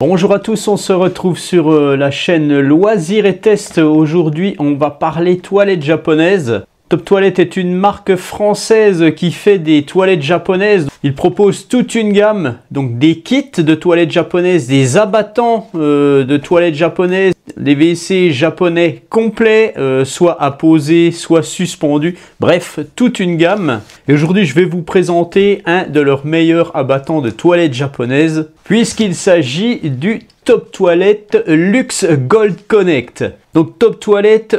Bonjour à tous, on se retrouve sur la chaîne Loisirs et Tests. Aujourd'hui, on va parler toilettes japonaises. Top Toilette est une marque française qui fait des toilettes japonaises. Il propose toute une gamme, donc des kits de toilettes japonaises, des abattants de toilettes japonaises, des WC japonais complets, soit à poser, soit suspendus. Bref, toute une gamme. Et aujourd'hui, je vais vous présenter un de leurs meilleurs abattants de toilettes japonaises, puisqu'il s'agit du Top Toilette Luxe Gold Connect. Donc Top Toilette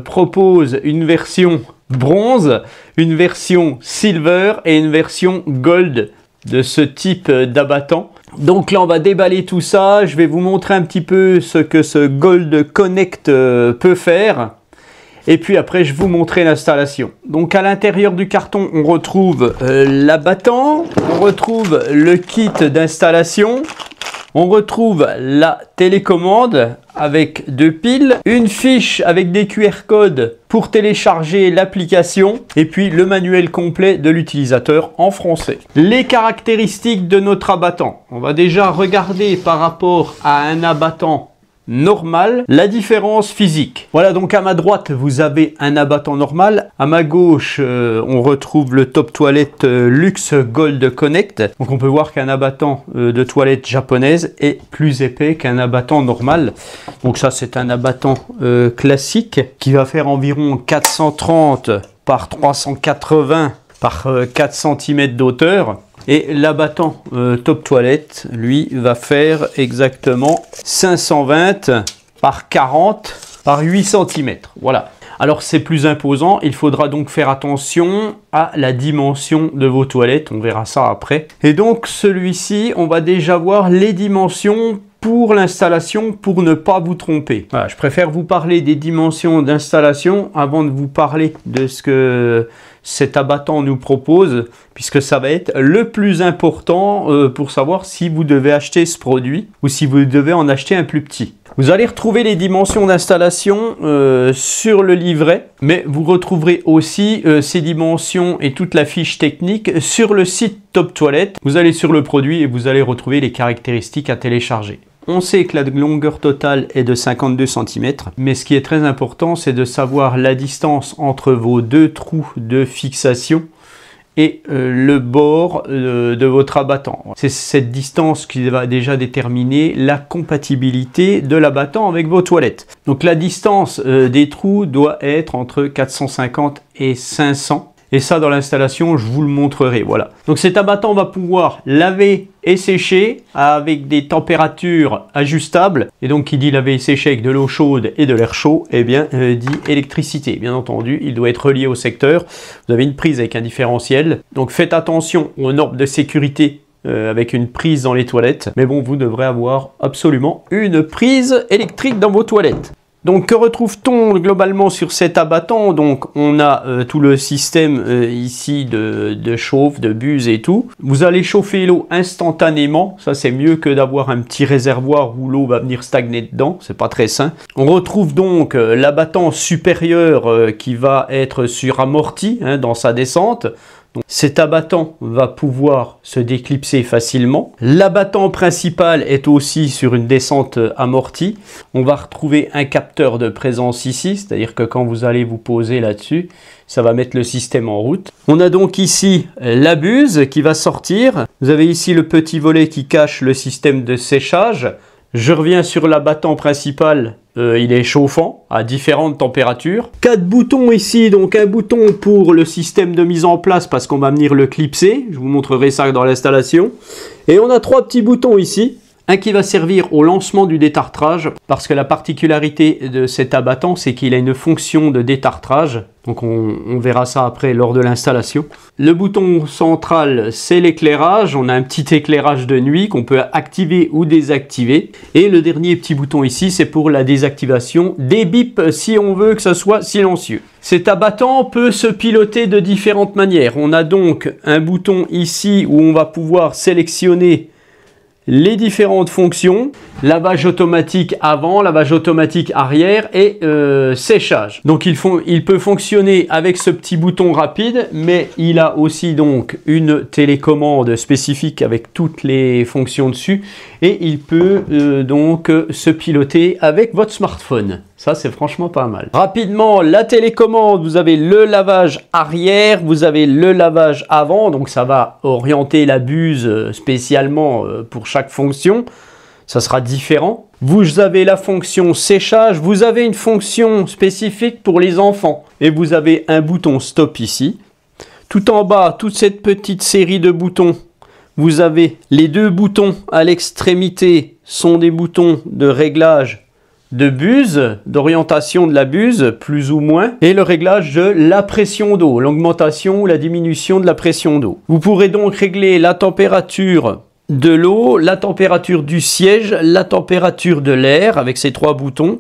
propose une version bronze, une version silver et une version gold de ce type d'abattant. Donc là on va déballer tout ça, je vais vous montrer un petit peu ce que ce Gold Connect peut faire. Et puis après je vous montrer l'installation. Donc à l'intérieur du carton on retrouve l'abattant, on retrouve le kit d'installation. On retrouve la télécommande avec 2 piles, une fiche avec des QR codes pour télécharger l'application et puis le manuel complet de l'utilisateur en français. Les caractéristiques de notre abattant. On va déjà regarder par rapport à un abattant normal la différence physique. Voilà, donc à ma droite vous avez un abattant normal, à ma gauche on retrouve le Top Toilette Luxe Gold Connect. Donc on peut voir qu'un abattant de toilette japonaise est plus épais qu'un abattant normal. Donc ça c'est un abattant classique qui va faire environ 430 par 380 par 4 cm d'auteur. Et l'abattant Top Toilette, lui, va faire exactement 520 par 40 par 8 cm. Voilà. Alors c'est plus imposant, il faudra donc faire attention à la dimension de vos toilettes, on verra ça après. Et donc celui-ci, on va déjà voir les dimensions pour l'installation pour ne pas vous tromper. Voilà, je préfère vous parler des dimensions d'installation avant de vous parler de ce que cet abattant nous propose, puisque ça va être le plus important pour savoir si vous devez acheter ce produit ou si vous devez en acheter un plus petit. Vous allez retrouver les dimensions d'installation sur le livret, mais vous retrouverez aussi ces dimensions et toute la fiche technique sur le site Top Toilette. Vous allez sur le produit et vous allez retrouver les caractéristiques à télécharger. On sait que la longueur totale est de 52 cm, mais ce qui est très important, c'est de savoir la distance entre vos 2 trous de fixation et le bord de votre abattant. C'est cette distance qui va déjà déterminer la compatibilité de l'abattant avec vos toilettes. Donc la distance des trous doit être entre 450 et 500. Et ça, dans l'installation, je vous le montrerai. Voilà. Donc cet abattant va pouvoir laver et sécher avec des températures ajustables. Et donc, qui dit laver et sécher avec de l'eau chaude et de l'air chaud, eh bien, dit électricité. Bien entendu, il doit être relié au secteur. Vous avez une prise avec un différentiel. Donc, faites attention aux normes de sécurité avec une prise dans les toilettes. Mais bon, vous devrez avoir absolument une prise électrique dans vos toilettes. Donc que retrouve-t-on globalement sur cet abattant? Donc on a tout le système ici de chauffe, de buse et tout. Vous allez chauffer l'eau instantanément, ça c'est mieux que d'avoir un petit réservoir où l'eau va venir stagner dedans, c'est pas très sain. On retrouve donc l'abattant supérieur qui va être suramorti dans sa descente. Donc, cet abattant va pouvoir se déclipser facilement. L'abattant principal est aussi sur une descente amortie. On va retrouver un capteur de présence ici, c'est-à-dire que quand vous allez vous poser là-dessus, ça va mettre le système en route. On a donc ici la buse qui va sortir. Vous avez ici le petit volet qui cache le système de séchage. Je reviens sur l'abattant principal, il est chauffant à différentes températures. 4 boutons ici, donc un bouton pour le système de mise en place parce qu'on va venir le clipser. Je vous montrerai ça dans l'installation. Et on a 3 petits boutons ici. Un qui va servir au lancement du détartrage parce que la particularité de cet abattant c'est qu'il a une fonction de détartrage. Donc on verra ça après lors de l'installation. Le bouton central c'est l'éclairage. On a un petit éclairage de nuit qu'on peut activer ou désactiver. Et le dernier petit bouton ici c'est pour la désactivation des bips si on veut que ça soit silencieux. Cet abattant peut se piloter de différentes manières. On a donc un bouton ici où on va pouvoir sélectionner les différentes fonctions, lavage automatique avant, lavage automatique arrière et séchage. Donc il peut fonctionner avec ce petit bouton rapide, mais il a aussi donc une télécommande spécifique avec toutes les fonctions dessus et il peut donc se piloter avec votre smartphone. Ça, c'est franchement pas mal. Rapidement, la télécommande, vous avez le lavage arrière, vous avez le lavage avant, donc ça va orienter la buse spécialement pour chaque fonction. Ça sera différent. Vous avez la fonction séchage, vous avez une fonction spécifique pour les enfants. Et vous avez un bouton stop ici. Tout en bas, toute cette petite série de boutons, vous avez les deux boutons à l'extrémité sont des boutons de réglage de buse, d'orientation de la buse, plus ou moins, et le réglage de la pression d'eau, l'augmentation ou la diminution de la pression d'eau. Vous pourrez donc régler la température de l'eau, la température du siège, la température de l'air avec ces trois boutons.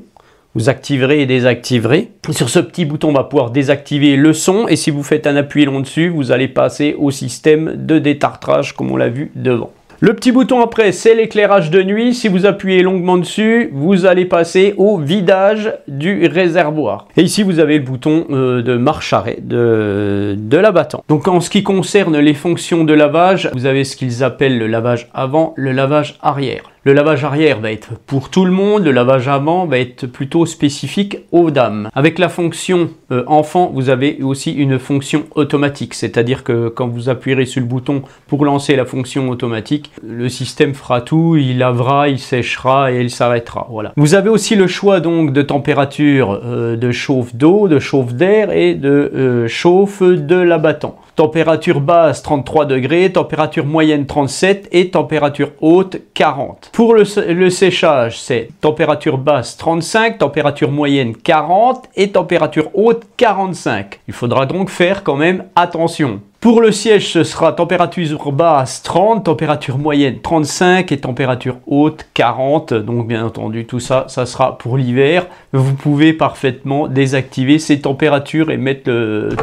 Vous activerez et désactiverez. Sur ce petit bouton, on va pouvoir désactiver le son et si vous faites un appui long dessus, vous allez passer au système de détartrage comme on l'a vu devant. Le petit bouton après, c'est l'éclairage de nuit. Si vous appuyez longuement dessus, vous allez passer au vidage du réservoir. Et ici, vous avez le bouton de marche-arrêt de l'abattant. Donc, en ce qui concerne les fonctions de lavage, vous avez ce qu'ils appellent le lavage avant, le lavage arrière. Le lavage arrière va être pour tout le monde, le lavage avant va être plutôt spécifique aux dames. Avec la fonction enfant, vous avez aussi une fonction automatique, c'est-à-dire que quand vous appuierez sur le bouton pour lancer la fonction automatique, le système fera tout, il lavera, il séchera et il s'arrêtera. Voilà. Vous avez aussi le choix donc de température de chauffe d'eau, de chauffe d'air et de chauffe de l'abattant. Température basse 33 degrés, température moyenne 37 et température haute 40. Pour le séchage, c'est température basse 35, température moyenne 40 et température haute 45. Il faudra donc faire quand même attention. Pour le siège, ce sera température basse 30, température moyenne 35 et température haute 40. Donc bien entendu, tout ça, ça sera pour l'hiver. Vous pouvez parfaitement désactiver ces températures et mettre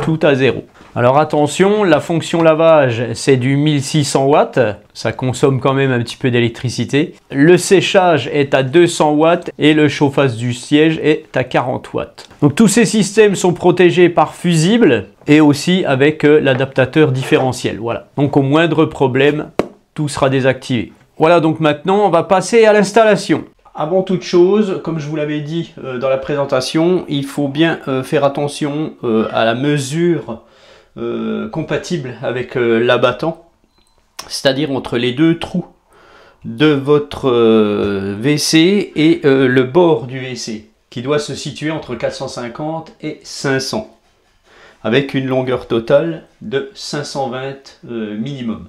tout à zéro. Alors attention, la fonction lavage, c'est du 1600 watts. Ça consomme quand même un petit peu d'électricité. Le séchage est à 200 watts et le chauffage du siège est à 40 watts. Donc tous ces systèmes sont protégés par fusible et aussi avec l'adaptateur différentiel. Voilà. Donc au moindre problème, tout sera désactivé. Voilà, donc maintenant on va passer à l'installation. Avant toute chose, comme je vous l'avais dit dans la présentation, il faut bien faire attention à la mesure compatible avec l'abattant, c'est-à-dire entre les deux trous de votre WC et le bord du WC, qui doit se situer entre 450 et 500, avec une longueur totale de 520 minimum.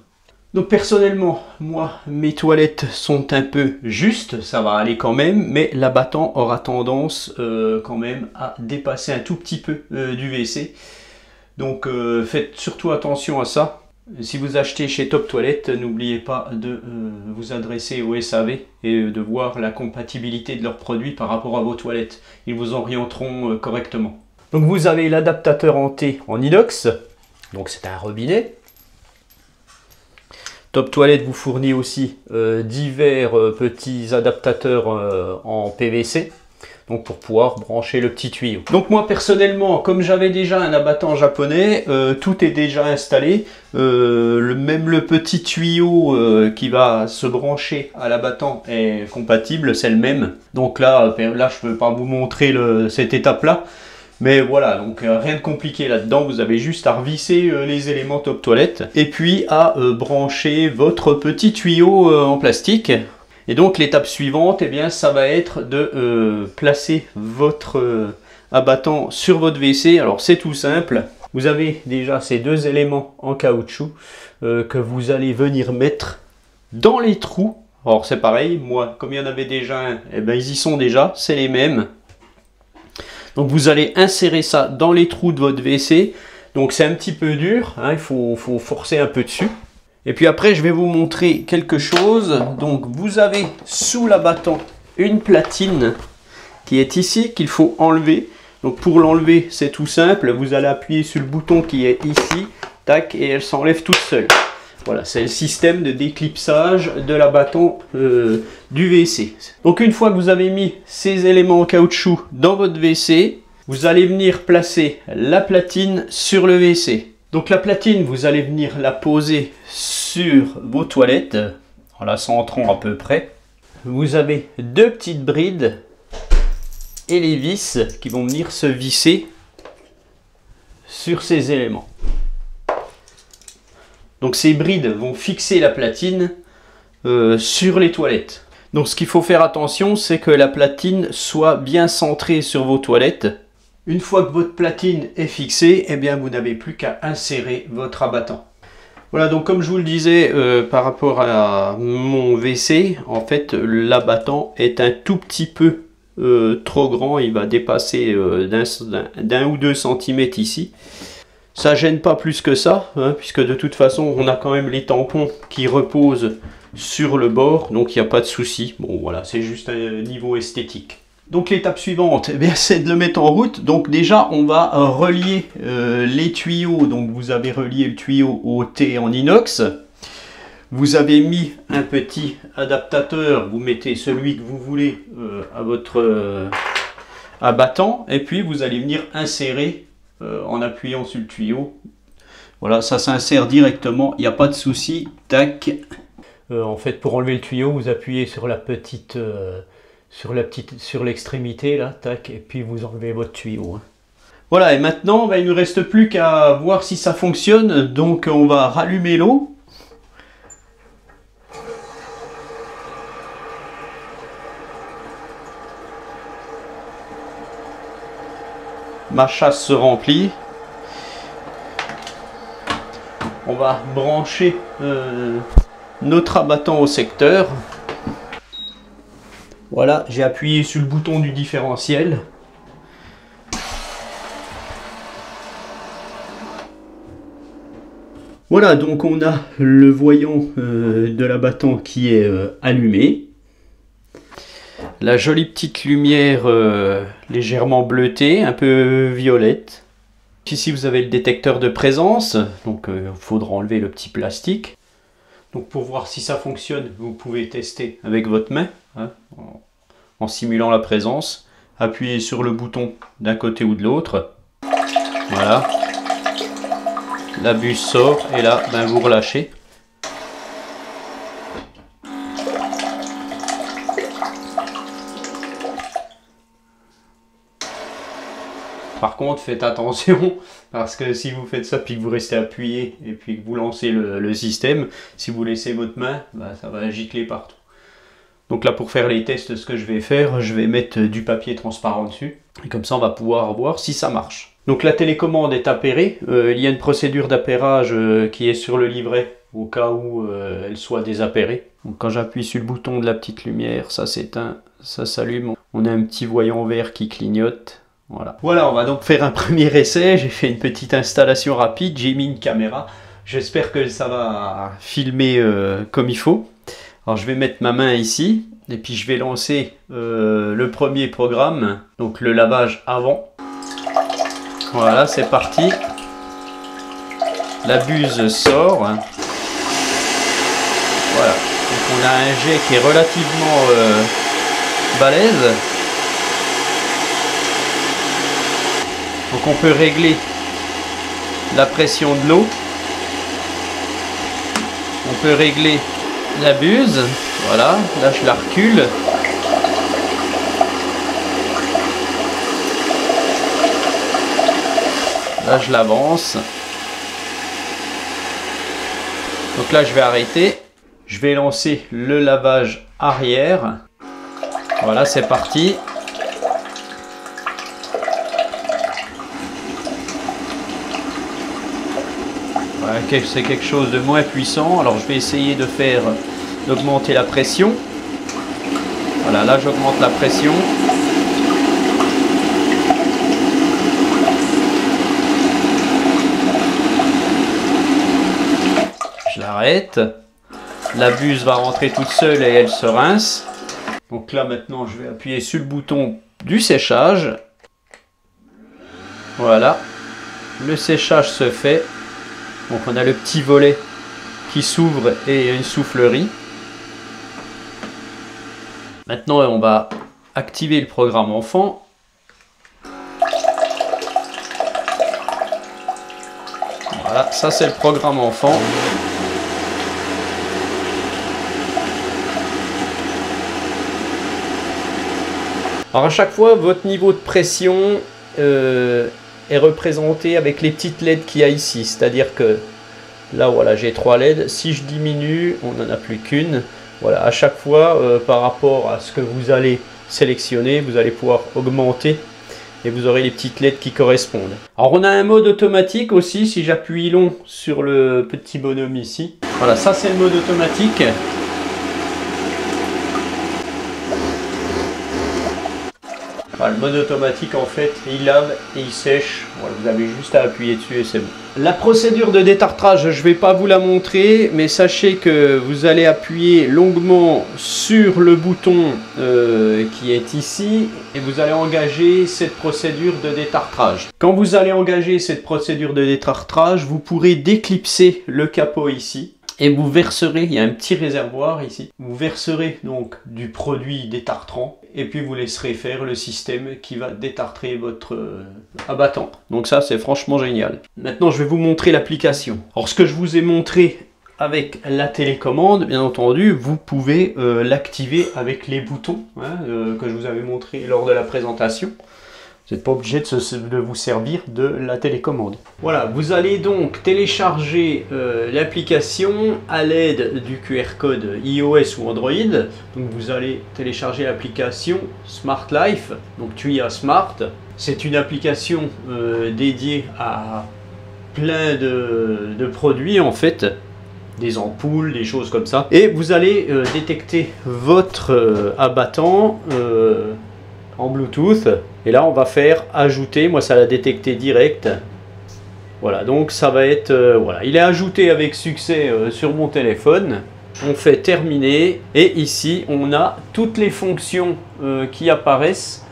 Donc personnellement, moi, mes toilettes sont un peu justes, ça va aller quand même, mais l'abattant aura tendance quand même à dépasser un tout petit peu du WC. Donc faites surtout attention à ça. Si vous achetez chez Top Toilette, n'oubliez pas de vous adresser au SAV et de voir la compatibilité de leurs produits par rapport à vos toilettes. Ils vous orienteront correctement. Donc vous avez l'adaptateur en T en inox, donc c'est un robinet. Top Toilette vous fournit aussi divers petits adaptateurs en PVC. Donc pour pouvoir brancher le petit tuyau. Donc moi personnellement, comme j'avais déjà un abattant japonais, tout est déjà installé. Même le petit tuyau qui va se brancher à l'abattant est compatible, c'est le même. Donc là je ne peux pas vous montrer cette étape-là. Mais voilà, donc rien de compliqué là-dedans, vous avez juste à revisser les éléments Top Toilette et puis à brancher votre petit tuyau en plastique. Et donc l'étape suivante, eh bien, ça va être de placer votre abattant sur votre WC. Alors c'est tout simple, vous avez déjà ces deux éléments en caoutchouc que vous allez venir mettre dans les trous. Alors c'est pareil, moi comme il y en avait déjà un, eh bien, ils y sont déjà, c'est les mêmes. Donc vous allez insérer ça dans les trous de votre WC. Donc c'est un petit peu dur, hein, il faut forcer un peu dessus. Et puis après, je vais vous montrer quelque chose. Donc, vous avez sous l'abattant une platine qui est ici, qu'il faut enlever. Donc, pour l'enlever, c'est tout simple. Vous allez appuyer sur le bouton qui est ici, tac, et elle s'enlève toute seule. Voilà, c'est le système de déclipsage de l'abattant du WC. Donc une fois que vous avez mis ces éléments en caoutchouc dans votre WC, vous allez venir placer la platine sur le WC. Donc la platine, vous allez venir la poser sur vos toilettes, en la centrant à peu près. Vous avez deux petites brides et les vis qui vont venir se visser sur ces éléments. Donc ces brides vont fixer la platine sur les toilettes. Donc ce qu'il faut faire attention, c'est que la platine soit bien centrée sur vos toilettes. Une fois que votre platine est fixée, eh bien vous n'avez plus qu'à insérer votre abattant. Voilà, donc comme je vous le disais par rapport à mon WC, en fait l'abattant est un tout petit peu trop grand. Il va dépasser d'un ou 2 centimètres ici. Ça gêne pas plus que ça, hein, puisque de toute façon on a quand même les tampons qui reposent sur le bord, donc il n'y a pas de souci. Bon voilà, c'est juste un niveau esthétique. Donc l'étape suivante, eh bien, c'est de le mettre en route. Donc déjà on va relier les tuyaux. Donc vous avez relié le tuyau au T en inox. Vous avez mis un petit adaptateur, vous mettez celui que vous voulez à votre abattant, et puis vous allez venir insérer en appuyant sur le tuyau. Voilà, ça s'insère directement, il n'y a pas de souci. Tac. En fait, pour enlever le tuyau, vous appuyez sur la petite, sur l'extrémité là, tac, et puis vous enlevez votre tuyau. Hein. Voilà, et maintenant, bah, il ne nous reste plus qu'à voir si ça fonctionne. Donc, on va rallumer l'eau. Ma chasse se remplit. On va brancher notre abattant au secteur. Voilà, j'ai appuyé sur le bouton du différentiel. Voilà, donc on a le voyant de l'abattant qui est allumé. La jolie petite lumière légèrement bleutée, un peu violette. Ici vous avez le détecteur de présence, donc il faudra enlever le petit plastique. Donc pour voir si ça fonctionne, vous pouvez tester avec votre main, hein, en simulant la présence. Appuyez sur le bouton d'un côté ou de l'autre. Voilà. La buse sort et là, ben, vous relâchez. Par contre, faites attention, parce que si vous faites ça, puis que vous restez appuyé, et puis que vous lancez le système, si vous laissez votre main, bah, ça va gicler partout. Donc là, pour faire les tests, ce que je vais faire, je vais mettre du papier transparent dessus, et comme ça, on va pouvoir voir si ça marche. Donc la télécommande est appairée, il y a une procédure d'appairage qui est sur le livret, au cas où elle soit désappairée. Donc quand j'appuie sur le bouton de la petite lumière, ça s'éteint, ça s'allume, on a un petit voyant vert qui clignote. Voilà, on va donc faire un premier essai. J'ai fait une petite installation rapide, j'ai mis une caméra. J'espère que ça va filmer comme il faut. Alors je vais mettre ma main ici et puis je vais lancer le premier programme, donc le lavage avant. Voilà, c'est parti. La buse sort. Voilà, donc on a un jet qui est relativement balèze. Donc on peut régler la pression de l'eau. On peut régler la buse. Voilà, là je la recule. Là je l'avance. Donc là je vais arrêter. Je vais lancer le lavage arrière. Voilà, c'est parti. C'est quelque chose de moins puissant, alors je vais essayer d'augmenter la pression. Voilà, là j'augmente la pression. Je l'arrête. La buse va rentrer toute seule et elle se rince. Donc là maintenant je vais appuyer sur le bouton du séchage. Voilà, le séchage se fait. Donc on a le petit volet qui s'ouvre et une soufflerie. Maintenant, on va activer le programme enfant. Voilà, ça c'est le programme enfant. Alors à chaque fois, votre niveau de pression est représenté avec les petites LED qu'il y a ici. C'est-à-dire que là, voilà, j'ai 3 LED. Si je diminue, on n'en a plus qu'une. Voilà, à chaque fois, par rapport à ce que vous allez sélectionner, vous allez pouvoir augmenter et vous aurez les petites LED qui correspondent. Alors on a un mode automatique aussi, si j'appuie long sur le petit bonhomme ici. Voilà, ça c'est le mode automatique. Voilà, le mode automatique en fait, il lave et il sèche. Voilà, vous avez juste à appuyer dessus et c'est bon. La procédure de détartrage, je ne vais pas vous la montrer, mais sachez que vous allez appuyer longuement sur le bouton qui est ici et vous allez engager cette procédure de détartrage. Quand vous allez engager cette procédure de détartrage, vous pourrez déclipser le capot ici. Et vous verserez, il y a un petit réservoir ici, vous verserez donc du produit détartrant et puis vous laisserez faire le système qui va détartrer votre abattant. Donc ça c'est franchement génial. Maintenant je vais vous montrer l'application. Alors ce que je vous ai montré avec la télécommande, bien entendu, vous pouvez l'activer avec les boutons que je vous avais montré lors de la présentation. Vous n'êtes pas obligé de vous servir de la télécommande. Voilà, vous allez donc télécharger l'application à l'aide du QR code iOS ou Android. Donc vous allez télécharger l'application Smart Life, donc Tuya Smart. C'est une application dédiée à plein de produits en fait. Des ampoules, des choses comme ça. Et vous allez détecter votre abattant en Bluetooth. Et là on va faire ajouter, moi ça l'a détecté direct. Voilà, donc ça va être, voilà, il est ajouté avec succès sur mon téléphone. On fait terminer et ici on a toutes les fonctions qui apparaissent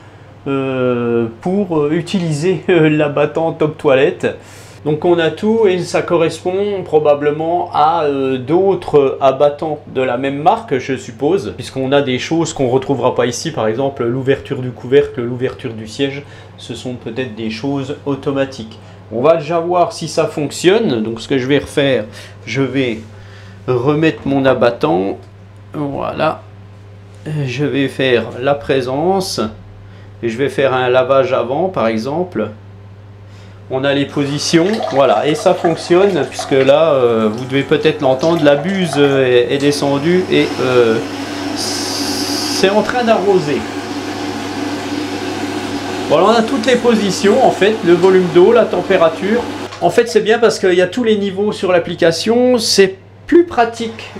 pour utiliser l'abattant Top Toilette. Donc on a tout et ça correspond probablement à d'autres abattants de la même marque, je suppose, puisqu'on a des choses qu'on ne retrouvera pas ici, par exemple l'ouverture du couvercle, l'ouverture du siège, ce sont peut-être des choses automatiques. On va déjà voir si ça fonctionne, donc ce que je vais refaire, je vais remettre mon abattant, voilà, je vais faire la présence, et je vais faire un lavage avant par exemple. On a les positions, voilà, et ça fonctionne, puisque là, vous devez peut-être l'entendre, la buse est descendue et c'est en train d'arroser. Voilà, on a toutes les positions, en fait, le volume d'eau, la température. En fait, c'est bien parce qu'il y a tous les niveaux sur l'application, c'est plus pratique,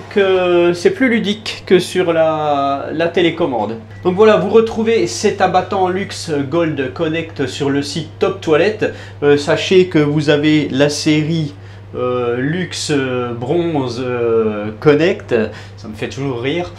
c'est plus ludique que sur la télécommande. Donc voilà, vous retrouvez cet abattant Luxe Gold Connect sur le site Top Toilette. Sachez que vous avez la série Luxe Bronze Connect, ça me fait toujours rire,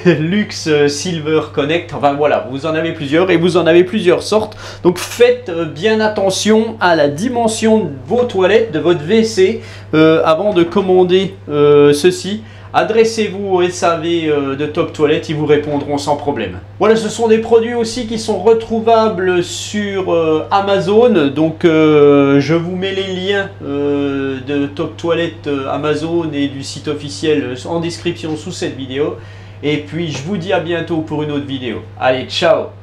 Luxe Silver Connect, enfin voilà, vous en avez plusieurs et vous en avez plusieurs sortes. Donc faites bien attention à la dimension de vos toilettes, de votre WC avant de commander ceci. Adressez-vous au SAV de Top Toilette, ils vous répondront sans problème. Voilà, ce sont des produits aussi qui sont retrouvables sur Amazon. Donc je vous mets les liens de Top Toilette Amazon et du site officiel en description sous cette vidéo. Et puis je vous dis à bientôt pour une autre vidéo. Allez, ciao!